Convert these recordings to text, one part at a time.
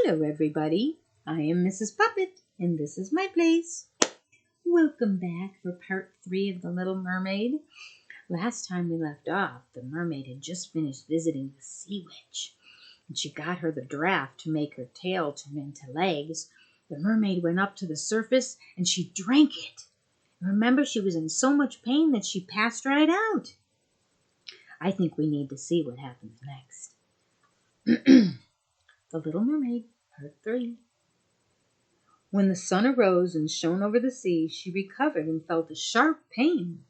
Hello, everybody. I am Mrs. Poppet, and this is my place. Welcome back for part 3 of The Little Mermaid. Last time we left off, the mermaid had just finished visiting the sea witch, and she got her the draft to make her tail turn into legs. The mermaid went up to the surface, and she drank it. Remember, she was in so much pain that she passed right out. I think we need to see what happens next. The Little Mermaid, Part 3. When the sun arose and shone over the sea, she recovered and felt a sharp pain.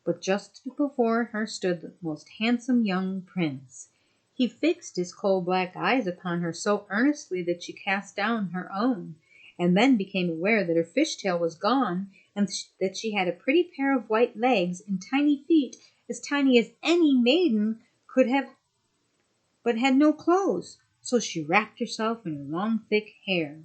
But just before her stood the most handsome young prince. He fixed his coal-black eyes upon her so earnestly that she cast down her own, and then became aware that her fishtail was gone, and that she had a pretty pair of white legs and tiny feet, as tiny as any maiden could have, but had no clothes. So she wrapped herself in her long, thick hair.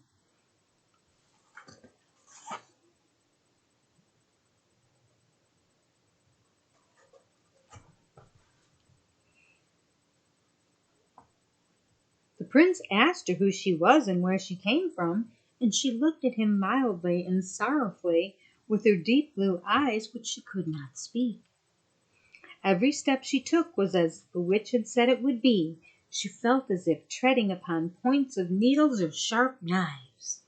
The prince asked her who she was and where she came from, and she looked at him mildly and sorrowfully with her deep blue eyes, which she could not speak. Every step she took was as the witch had said it would be. She felt as if treading upon points of needles or sharp knives.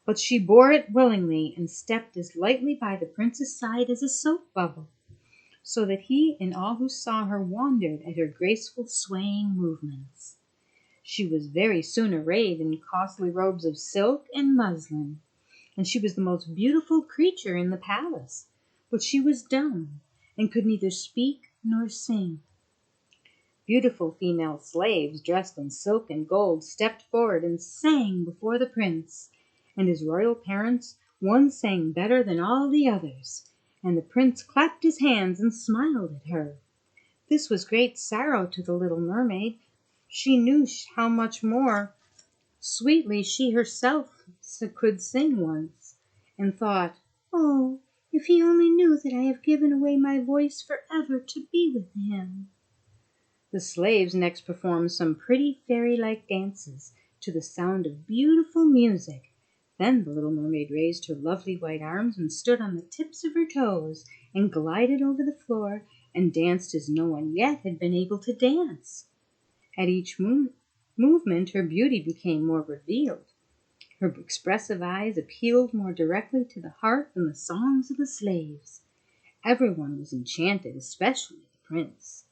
But she bore it willingly and stepped as lightly by the prince's side as a soap bubble, so that he and all who saw her wondered at her graceful swaying movements. She was very soon arrayed in costly robes of silk and muslin, and she was the most beautiful creature in the palace. But she was dumb, and could neither speak nor sing. Beautiful female slaves, dressed in silk and gold, stepped forward and sang before the prince and his royal parents. One sang better than all the others, and the prince clapped his hands and smiled at her. This was great sorrow to the little mermaid. She knew how much more sweetly she herself could sing once, and thought, "Oh, if he only knew that I have given away my voice forever to be with him." The slaves next performed some pretty fairy-like dances to the sound of beautiful music. Then the little mermaid raised her lovely white arms and stood on the tips of her toes and glided over the floor and danced as no one yet had been able to dance. At each movement her beauty became more revealed. Her expressive eyes appealed more directly to the heart than the songs of the slaves. Everyone was enchanted, especially the prince,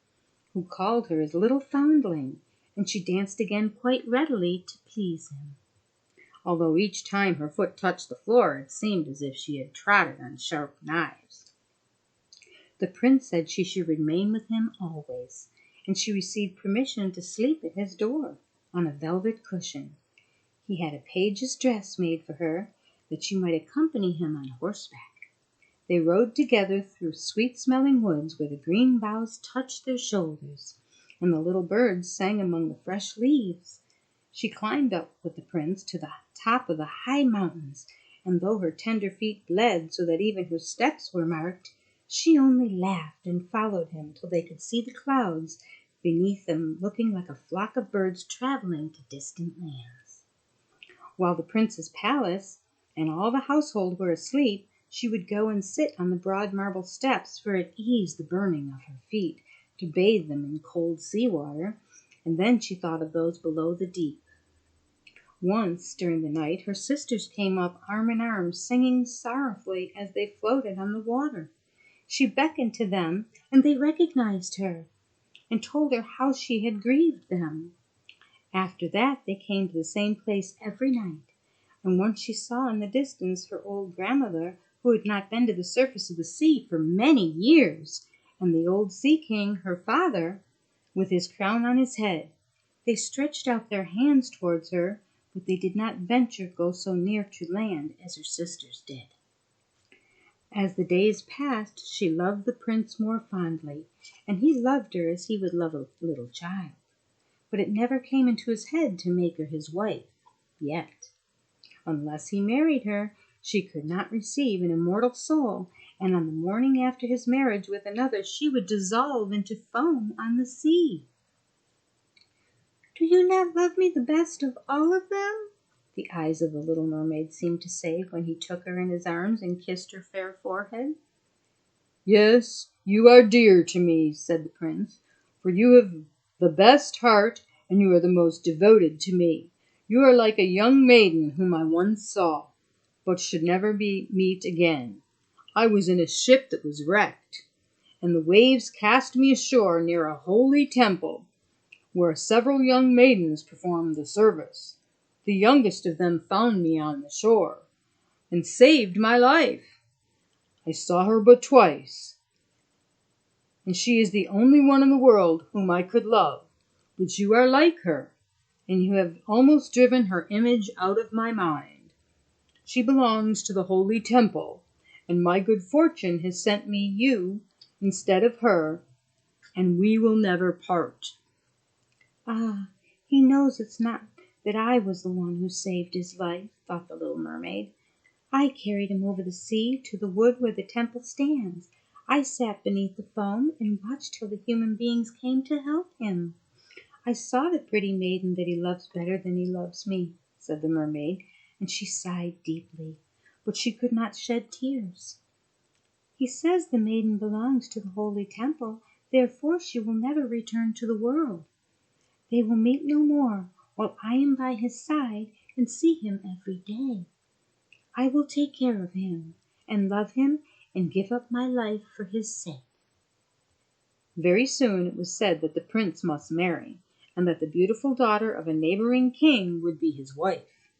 who called her his little foundling, and she danced again quite readily to please him. Although each time her foot touched the floor, it seemed as if she had trodden on sharp knives. The prince said she should remain with him always, and she received permission to sleep at his door on a velvet cushion. He had a page's dress made for her, that she might accompany him on horseback. They rode together through sweet-smelling woods where the green boughs touched their shoulders, and the little birds sang among the fresh leaves. She climbed up with the prince to the top of the high mountains, and though her tender feet bled so that even her steps were marked, she only laughed and followed him till they could see the clouds beneath them, looking like a flock of birds traveling to distant lands. While the prince's palace and all the household were asleep, she would go and sit on the broad marble steps, for it eased the burning of her feet to bathe them in cold sea water, and then she thought of those below the deep. Once, during the night, her sisters came up arm in arm, singing sorrowfully as they floated on the water. She beckoned to them, and they recognized her, and told her how she had grieved them. After that they came to the same place every night, and once she saw in the distance her old grandmother, who had not been to the surface of the sea for many years, and the old sea king, her father, with his crown on his head. They stretched out their hands towards her, but they did not venture go so near to land as her sisters did. As the days passed, she loved the prince more fondly, and he loved her as he would love a little child. But it never came into his head to make her his wife, yet. Unless he married her, she could not receive an immortal soul, and on the morning after his marriage with another, she would dissolve into foam on the sea. Do you not love me the best of all of them?" the eyes of the little mermaid seemed to say when he took her in his arms and kissed her fair forehead. "Yes, you are dear to me," said the prince, "for you have the best heart, and you are the most devoted to me. You are like a young maiden whom I once saw, but should never meet again. I was in a ship that was wrecked, and the waves cast me ashore near a holy temple, where several young maidens performed the service. The youngest of them found me on the shore, and saved my life. I saw her but twice, and she is the only one in the world whom I could love. But you are like her, and you have almost driven her image out of my mind. She belongs to the holy temple, and my good fortune has sent me you instead of her, and we will never part." "Ah, he knows it's not that I was the one who saved his life," thought the little mermaid. "I carried him over the sea to the wood where the temple stands. I sat beneath the foam and watched till the human beings came to help him. I saw the pretty maiden that he loves better than he loves me," said the mermaid, and she sighed deeply, but she could not shed tears. "He says the maiden belongs to the holy temple, therefore she will never return to the world. They will meet no more, while I am by his side and see him every day. I will take care of him, and love him, and give up my life for his sake." Very soon it was said that the prince must marry, and that the beautiful daughter of a neighboring king would be his wife.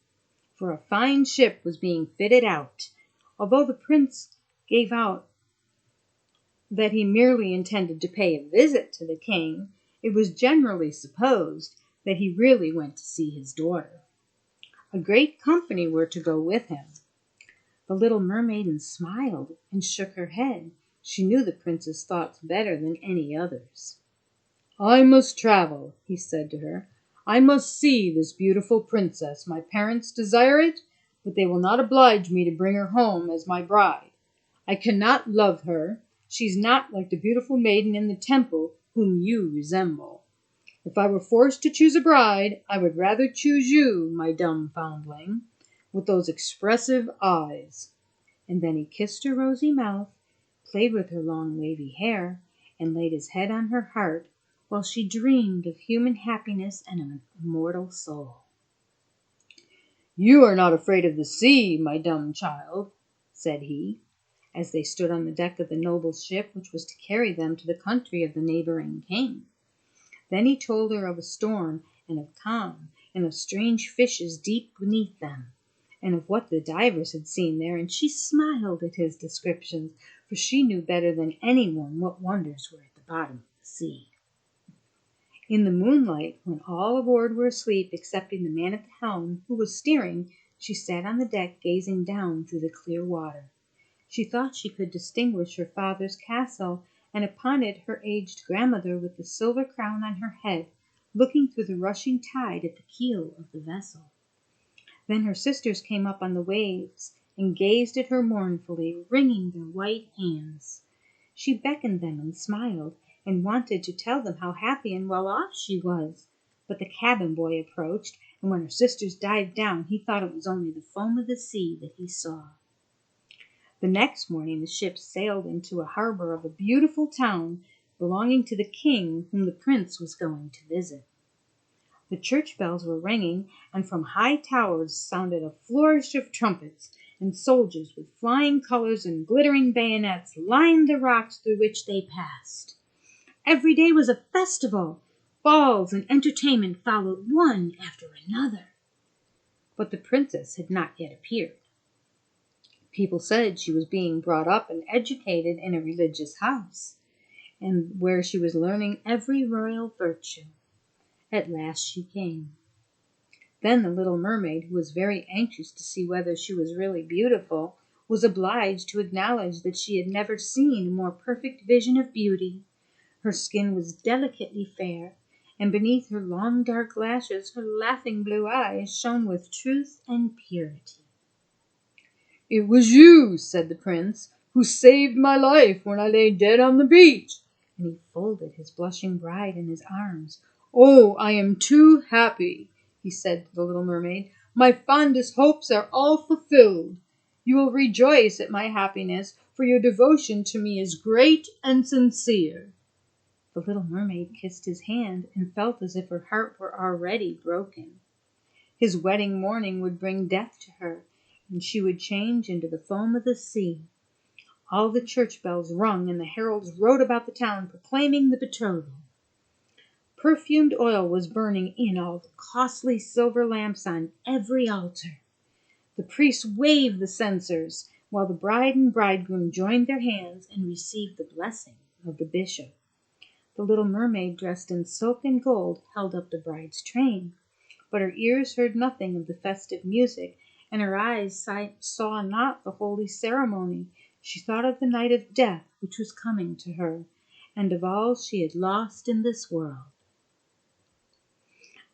For a fine ship was being fitted out. Although the prince gave out that he merely intended to pay a visit to the king, it was generally supposed that he really went to see his daughter. A great company were to go with him. The little mermaiden smiled and shook her head. She knew the prince's thoughts better than any others. "I must travel," he said to her. "I must see this beautiful princess. My parents desire it, but they will not oblige me to bring her home as my bride. I cannot love her. She's not like the beautiful maiden in the temple whom you resemble. If I were forced to choose a bride, I would rather choose you, my dumb foundling, with those expressive eyes." And then he kissed her rosy mouth, played with her long wavy hair, and laid his head on her heart, while she dreamed of human happiness and an immortal soul. "You are not afraid of the sea, my dumb child," said he, as they stood on the deck of the noble ship which was to carry them to the country of the neighboring king. Then he told her of a storm and of calm, and of strange fishes deep beneath them, and of what the divers had seen there, and she smiled at his descriptions, for she knew better than anyone what wonders were at the bottom of the sea. In the moonlight, when all aboard were asleep excepting the man at the helm, who was steering, she sat on the deck gazing down through the clear water. She thought she could distinguish her father's castle, and upon it her aged grandmother with the silver crown on her head, looking through the rushing tide at the keel of the vessel. Then her sisters came up on the waves and gazed at her mournfully, wringing their white hands. She beckoned them and smiled, and wanted to tell them how happy and well off she was. But the cabin boy approached, and when her sisters dived down, he thought it was only the foam of the sea that he saw. The next morning the ship sailed into a harbor of a beautiful town belonging to the king whom the prince was going to visit. The church bells were ringing, and from high towers sounded a flourish of trumpets, and soldiers with flying colors and glittering bayonets lined the rocks through which they passed. Every day was a festival. Balls and entertainment followed one after another. But the princess had not yet appeared. People said she was being brought up and educated in a religious house, and where she was learning every royal virtue. At last she came. Then the little mermaid, who was very anxious to see whether she was really beautiful, was obliged to acknowledge that she had never seen a more perfect vision of beauty. Her skin was delicately fair, and beneath her long dark lashes her laughing blue eyes shone with truth and purity. "It was you," said the prince, "who saved my life when I lay dead on the beach." And he folded his blushing bride in his arms. "Oh, I am too happy," he said to the little mermaid. "My fondest hopes are all fulfilled. You will rejoice at my happiness, for your devotion to me is great and sincere." The little mermaid kissed his hand and felt as if her heart were already broken. His wedding morning would bring death to her, and she would change into the foam of the sea. All the church bells rung, and the heralds rode about the town proclaiming the betrothal. Perfumed oil was burning in all the costly silver lamps on every altar. The priests waved the censers, while the bride and bridegroom joined their hands and received the blessing of the bishop. The little mermaid, dressed in silk and gold, held up the bride's train, but her ears heard nothing of the festive music, and her eyes saw not the holy ceremony. She thought of the night of death which was coming to her, and of all she had lost in this world.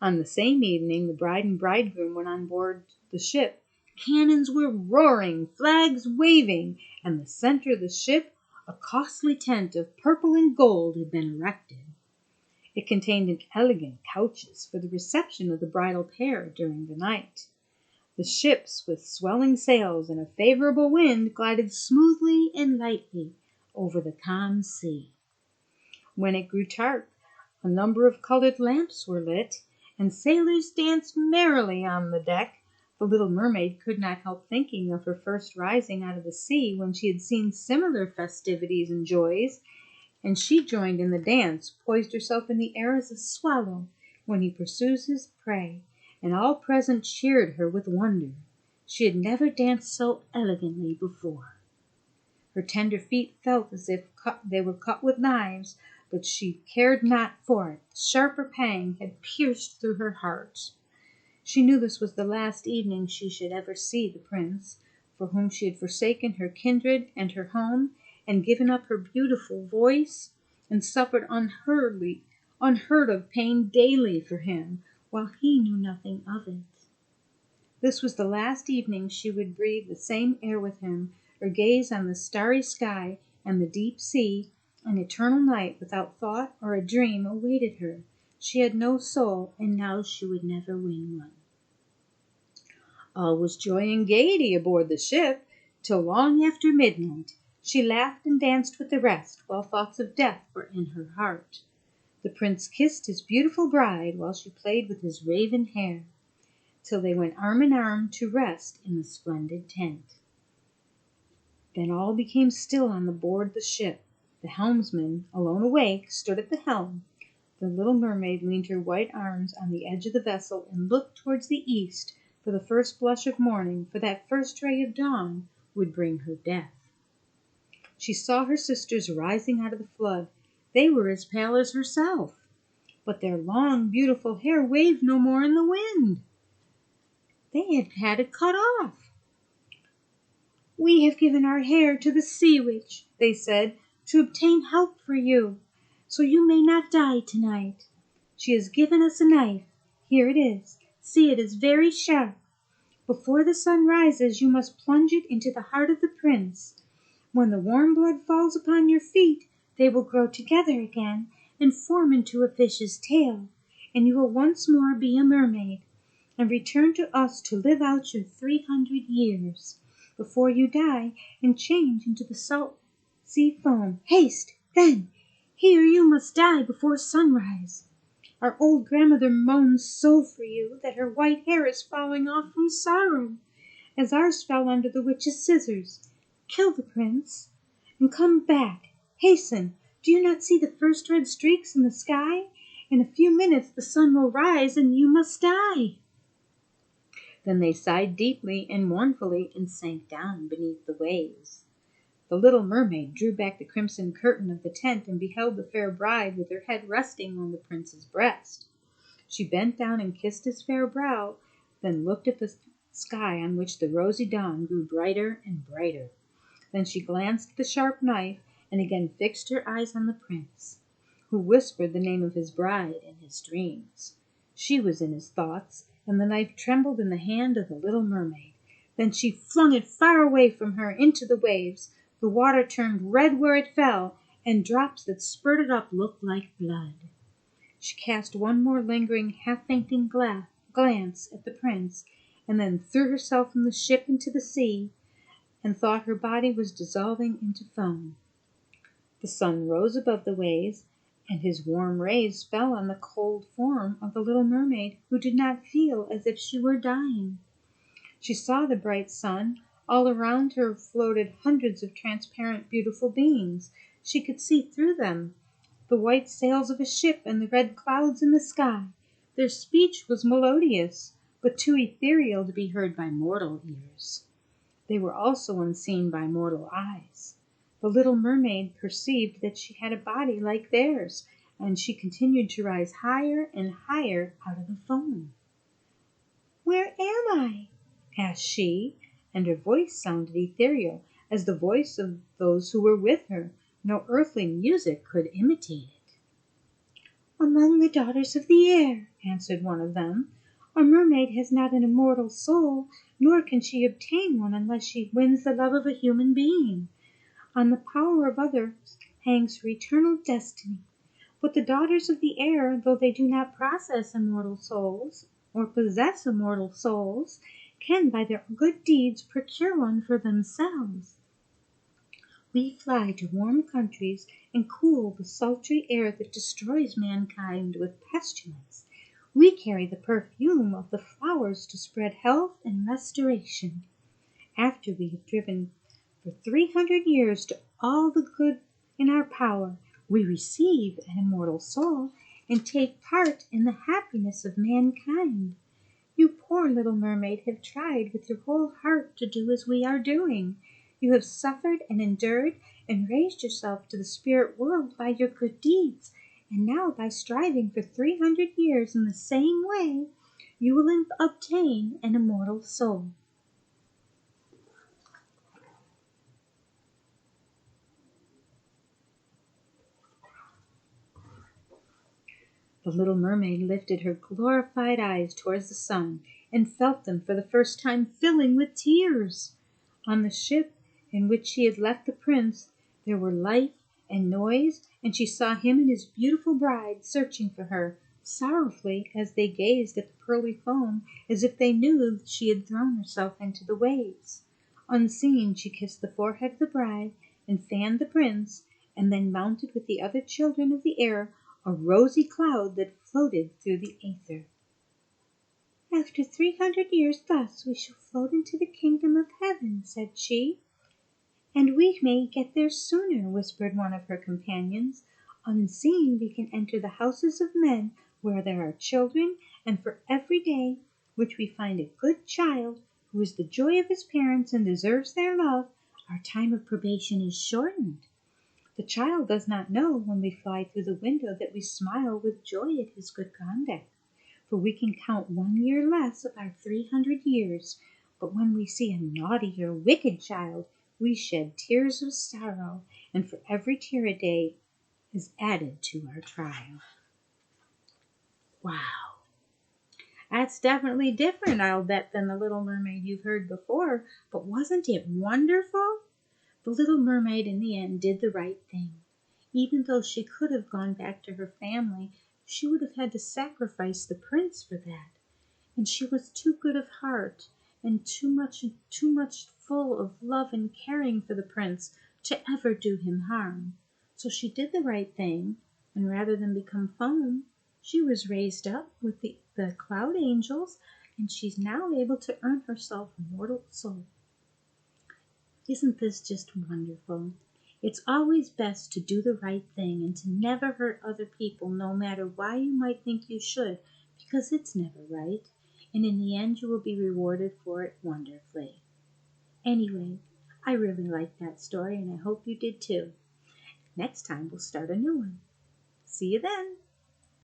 On the same evening the bride and bridegroom went on board the ship. Cannons were roaring, flags waving, and in the center of the ship a costly tent of purple and gold had been erected. It contained elegant couches for the reception of the bridal pair during the night. The ships, with swelling sails and a favorable wind, glided smoothly and lightly over the calm sea. When it grew dark, a number of colored lamps were lit, and sailors danced merrily on the deck. The little mermaid could not help thinking of her first rising out of the sea, when she had seen similar festivities and joys, and she joined in the dance, poised herself in the air as a swallow when he pursues his prey, and all present cheered her with wonder. She had never danced so elegantly before. Her tender feet felt as if they were cut with knives, but she cared not for it. A sharper pang had pierced through her heart. She knew this was the last evening she should ever see the prince, for whom she had forsaken her kindred and her home, and given up her beautiful voice, and suffered unheard of pain daily for him, while he knew nothing of it. This was the last evening she would breathe the same air with him, or gaze on the starry sky and the deep sea. An eternal night without thought or a dream awaited her. She had no soul, and now she would never win one. All was joy and gaiety aboard the ship, till long after midnight. She laughed and danced with the rest, while thoughts of death were in her heart. The prince kissed his beautiful bride, while she played with his raven hair, till they went arm in arm to rest in the splendid tent. Then all became still on board the ship. The helmsman, alone awake, stood at the helm. The little mermaid leaned her white arms on the edge of the vessel and looked towards the east for the first blush of morning, for that first ray of dawn would bring her death. She saw her sisters rising out of the flood. They were as pale as herself, but their long, beautiful hair waved no more in the wind. They had had it cut off. "We have given our hair to the sea witch," they said, "to obtain help for you, so you may not die tonight. She has given us a knife. Here it is. See, it is very sharp. Before the sun rises, you must plunge it into the heart of the prince. When the warm blood falls upon your feet, they will grow together again and form into a fish's tail, and you will once more be a mermaid, and return to us to live out your 300 years before you die and change into the salt sea foam. Haste, then! Here you must die before sunrise. Our old grandmother moans so for you that her white hair is falling off from sorrow, as ours fell under the witch's scissors. Kill the prince and come back. Hasten! Do you not see the first red streaks in the sky? In a few minutes the sun will rise and you must die." Then they sighed deeply and mournfully and sank down beneath the waves. The little mermaid drew back the crimson curtain of the tent and beheld the fair bride with her head resting on the prince's breast. She bent down and kissed his fair brow, then looked at the sky on which the rosy dawn grew brighter and brighter. Then she glanced at the sharp knife and again fixed her eyes on the prince, who whispered the name of his bride in his dreams. She was in his thoughts, and the knife trembled in the hand of the little mermaid. Then she flung it far away from her into the waves. The water turned red where it fell, and drops that spurted up looked like blood. She cast one more lingering, half-fainting glance at the prince, and then threw herself from the ship into the sea, and thought her body was dissolving into foam. The sun rose above the waves, and his warm rays fell on the cold form of the little mermaid, who did not feel as if she were dying. She saw the bright sun. All around her floated hundreds of transparent, beautiful beings. She could see through them the white sails of a ship and the red clouds in the sky. Their speech was melodious, but too ethereal to be heard by mortal ears. They were also unseen by mortal eyes. The little mermaid perceived that she had a body like theirs, and she continued to rise higher and higher out of the foam. "Where am I?" asked she, and her voice sounded ethereal, as the voice of those who were with her. No earthly music could imitate it. "Among the daughters of the air," answered one of them. "A mermaid has not an immortal soul, nor can she obtain one unless she wins the love of a human being. On the power of others hangs her eternal destiny. But the daughters of the air, though they do not possess immortal souls, can by their good deeds procure one for themselves. We fly to warm countries and cool the sultry air that destroys mankind with pestilence. We carry the perfume of the flowers to spread health and restoration. After we have driven for 300 years to all the good in our power, we receive an immortal soul and take part in the happiness of mankind. You poor little mermaid have tried with your whole heart to do as we are doing. You have suffered and endured and raised yourself to the spirit world by your good deeds, and now by striving for 300 years in the same way, you will obtain an immortal soul." The little mermaid lifted her glorified eyes towards the sun, and felt them for the first time filling with tears. On the ship in which she had left the prince there were life and noise, and she saw him and his beautiful bride searching for her sorrowfully as they gazed at the pearly foam, as if they knew that she had thrown herself into the waves. Unseen, she kissed the forehead of the bride and fanned the prince, and then mounted with the other children of the air a rosy cloud that floated through the aether. "After 300 years thus we shall float into the kingdom of heaven," said she. "And we may get there sooner," whispered one of her companions. "Unseen we can enter the houses of men where there are children, and for every day which we find a good child, who is the joy of his parents and deserves their love, our time of probation is shortened. The child does not know when we fly through the window that we smile with joy at his good conduct, for we can count 1 year less of our 300 years. But when we see a naughty or wicked child, we shed tears of sorrow, and for every tear a day is added to our trial." Wow, that's definitely different, I'll bet, than the Little Mermaid you've heard before. But wasn't it wonderful? The little mermaid in the end did the right thing. Even though she could have gone back to her family, she would have had to sacrifice the prince for that. And she was too good of heart and too much full of love and caring for the prince to ever do him harm. So she did the right thing, and rather than become foam, she was raised up with the cloud angels, and she's now able to earn herself a mortal soul. Isn't this just wonderful? It's always best to do the right thing and to never hurt other people, no matter why you might think you should, because it's never right, and in the end you will be rewarded for it wonderfully. Anyway, I really liked that story, and I hope you did too. Next time we'll start a new one. See you then.